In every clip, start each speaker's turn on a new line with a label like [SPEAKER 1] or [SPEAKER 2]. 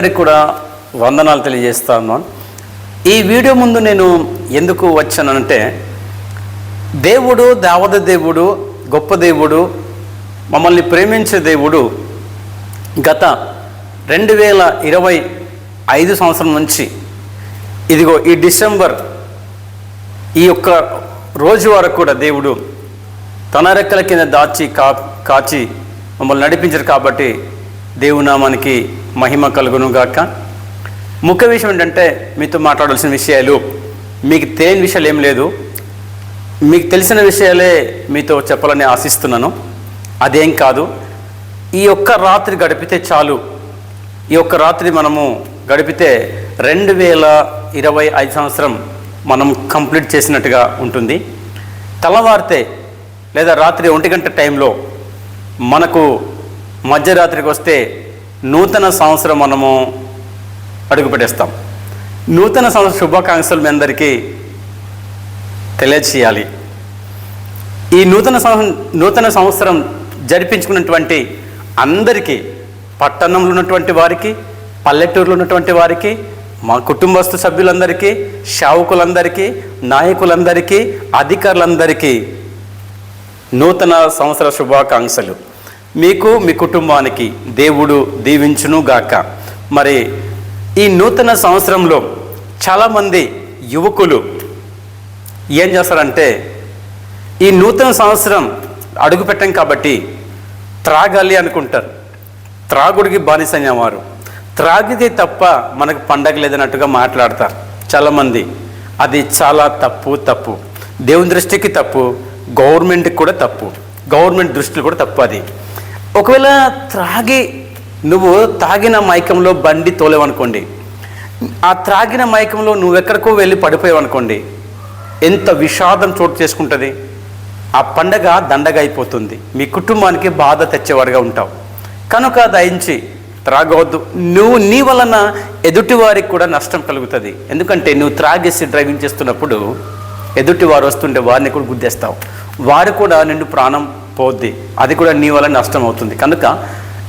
[SPEAKER 1] అందరికీ కూడా వందనాలు తెలియజేస్తాను. ఈ వీడియో ముందు నేను ఎందుకు వచ్చానంటే, దేవుడు దేవత దేవుడు, గొప్ప దేవుడు, మమ్మల్ని ప్రేమించే దేవుడు గత 2025 సంవత్సరం నుంచి ఇదిగో ఈ డిసెంబర్ ఈ యొక్క రోజు వరకు కూడా దేవుడు తన రెక్కల కింద దాచి కాచి మమ్మల్ని నడిపించారు. కాబట్టి దేవునామానికి మహిమ కలుగును గాక. ముఖ్య విషయం ఏంటంటే, మీతో మాట్లాడాల్సిన విషయాలు, మీకు తెలియని విషయాలు ఏం లేదు, మీకు తెలిసిన విషయాలే మీతో చెప్పాలని ఆశిస్తున్నాను. అదేం కాదు, ఈ ఒక్క రాత్రి గడిపితే చాలు. ఈ ఒక్క రాత్రి మనము గడిపితే 2025 సంవత్సరం మనం కంప్లీట్ చేసినట్టుగా ఉంటుంది. తెల్లవారితే లేదా రాత్రి 1 గంట టైంలో మనకు మధ్యరాత్రికి వస్తే నూతన సంవత్సరం మనము అడుగుపెట్టేస్తాం. నూతన సంవత్సర శుభాకాంక్షలు మీ అందరికీ తెలియజేయాలి. ఈ నూతన సంవత్సరం జరిపించుకున్నటువంటి అందరికీ, పట్టణంలో ఉన్నటువంటి వారికి, పల్లెటూరులో ఉన్నటువంటి వారికి, మా కుటుంబస్థ సభ్యులందరికీ, సేవకులందరికీ, నాయకులందరికీ, అధికారులందరికీ నూతన సంవత్సర శుభాకాంక్షలు. మీకు, మీ కుటుంబానికి దేవుడు దీవించును గాక. మరి ఈ నూతన సంవత్సరంలో చాలామంది యువకులు ఏం చేస్తారంటే, ఈ నూతన సంవత్సరం అడుగు పెట్టాం కాబట్టి త్రాగాలి అనుకుంటారు. త్రాగుడికి బానిసయ్యేవారు, త్రాగితే తప్ప మనకు పండగ లేదన్నట్టుగా మాట్లాడతారు చాలామంది. అది చాలా తప్పు. దేవుని దృష్టికి తప్పు, గవర్నమెంట్కి కూడా తప్పు, గవర్నమెంట్ దృష్టిలో కూడా తప్పు. అది ఒకవేళ నువ్వు తాగిన మైకంలో బండి తోలేవనుకోండి, ఆ త్రాగిన మైకంలో నువ్వెక్కడికో వెళ్ళి పడిపోయావనుకోండి, ఎంత విషాదం చోటు చేసుకుంటుంది. ఆ పండగ దండగ అయిపోతుంది, మీ కుటుంబానికి బాధ తెచ్చేవాడుగా ఉంటావు. కనుక దయించి త్రాగవద్దు. నీ వలన ఎదుటి వారికి కూడా నష్టం కలుగుతుంది. ఎందుకంటే నువ్వు త్రాగేసి డ్రైవింగ్ చేస్తున్నప్పుడు ఎదుటి వారు వస్తుంటే వారిని కూడా గుద్దేస్తావు, వారు కూడా నిన్ను ప్రాణం పోద్ది, అది కూడా నీ వల్ల నష్టం అవుతుంది. కనుక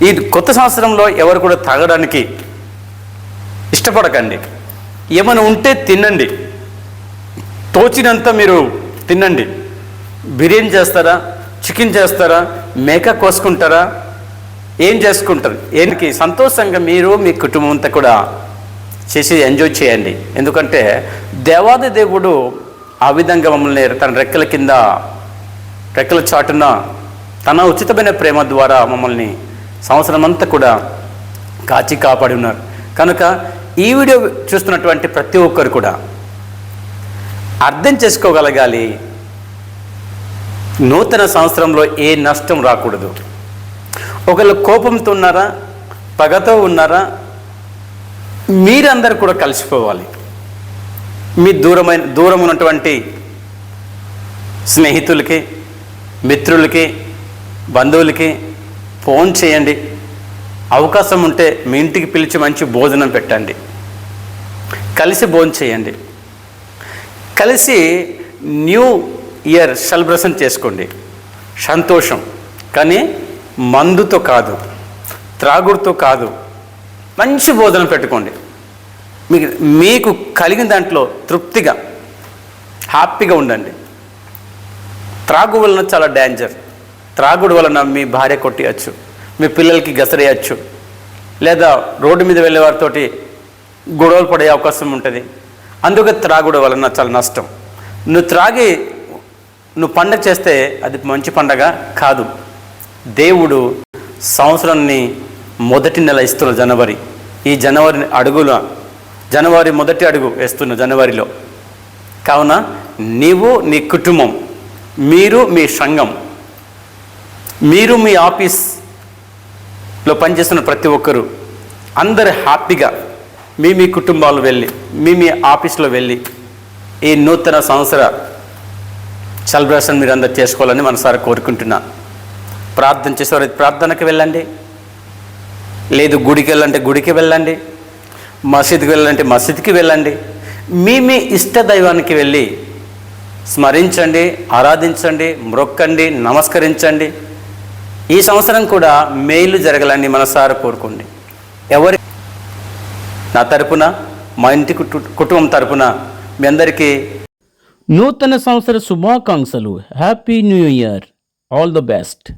[SPEAKER 1] ఈ కొత్త సంవత్సరంలో ఎవరు కూడా తాగడానికి ఇష్టపడకండి. ఏమైనా ఉంటే తినండి, తోచినంత మీరు తినండి. బిర్యానీ చేస్తారా, చికెన్ చేస్తారా, మేక కోసుకుంటారా, ఏం చేసుకుంటారు, ఏంటికి సంతోషంగా మీరు మీ కుటుంబం అంతా కూడా చేసి ఎంజాయ్ చేయండి. ఎందుకంటే దేవాది దేవుడు ఆ విధంగా మమ్మల్ని తన రెక్కల చాటున తన ఉచితమైన ప్రేమ ద్వారా మమ్మల్ని సంవత్సరం అంతా కూడా కాచి కాపాడి ఉన్నారు. కనుక ఈ వీడియో చూస్తున్నటువంటి ప్రతి ఒక్కరు కూడా అర్థం చేసుకోగలగాలి, నూతన సంవత్సరంలో ఏ నష్టం రాకూడదు. ఒకళ్ళు కోపంతో ఉన్నారా, పగతో ఉన్నారా, మీరందరూ కూడా కలిసిపోవాలి. మీ దూరం ఉన్నటువంటి స్నేహితులకి, మిత్రులకి, బంధువులకి ఫోన్ చేయండి. అవకాశం ఉంటే మీ ఇంటికి పిలిచి మంచి భోజనం పెట్టండి, కలిసి భోజనం చేయండి, కలిసి న్యూ ఇయర్ సెలబ్రేషన్ చేసుకోండి. సంతోషం, కానీ మందుతో కాదు, త్రాగుడుతో కాదు, మంచి భోజనం పెట్టుకోండి. మీకు కలిగిన దాంట్లో తృప్తిగా హ్యాపీగా ఉండండి. త్రాగు వలన చాలా డేంజర్. త్రాగుడు వలన మీ భార్య కొట్టేయచ్చు, మీ పిల్లలకి గసరేయచ్చు, లేదా రోడ్డు మీద వెళ్ళే వారితోటి గొడవలు పడే అవకాశం ఉంటుంది. అందుకే త్రాగుడు వలన చాలా నష్టం. నువ్వు పండగ చేస్తే అది మంచి పండగ కాదు. దేవుడు సంవత్సరాన్ని మొదటి నెల ఇస్తున్న జనవరి, ఈ జనవరి మొదటి అడుగు వేస్తున్న జనవరిలో. కావున నీవు, నీ కుటుంబం, మీరు, మీ సంఘం, మీరు మీ ఆఫీస్లో పనిచేస్తున్న ప్రతి ఒక్కరూ అందరు హ్యాపీగా మీ కుటుంబాలు వెళ్ళి, మీ ఆఫీస్లో వెళ్ళి ఈ నూతన సంవత్సర సెలబ్రేషన్ మీరు అందరు చేసుకోవాలని మనసారా కోరుకుంటున్నా. ప్రార్థన చేసేవారు ప్రార్థనకి వెళ్ళండి, లేదు గుడికి వెళ్ళాలంటే గుడికి వెళ్ళండి, మసీదుకి వెళ్ళాలంటే మసీదుకి వెళ్ళండి. మీ ఇష్ట దైవానికి వెళ్ళి స్మరించండి, ఆరాధించండి, మ్రొక్కండి, నమస్కరించండి. ఈ సంవత్సరం కూడా మేలు జరగాలని మనసారా కోరుకోండి. నా తరపున, మా ఇంటి కుటుంబం తరపున మీ అందరికీ
[SPEAKER 2] నూతన సంవత్సర శుభాకాంక్షలు. Happy new year. All the best.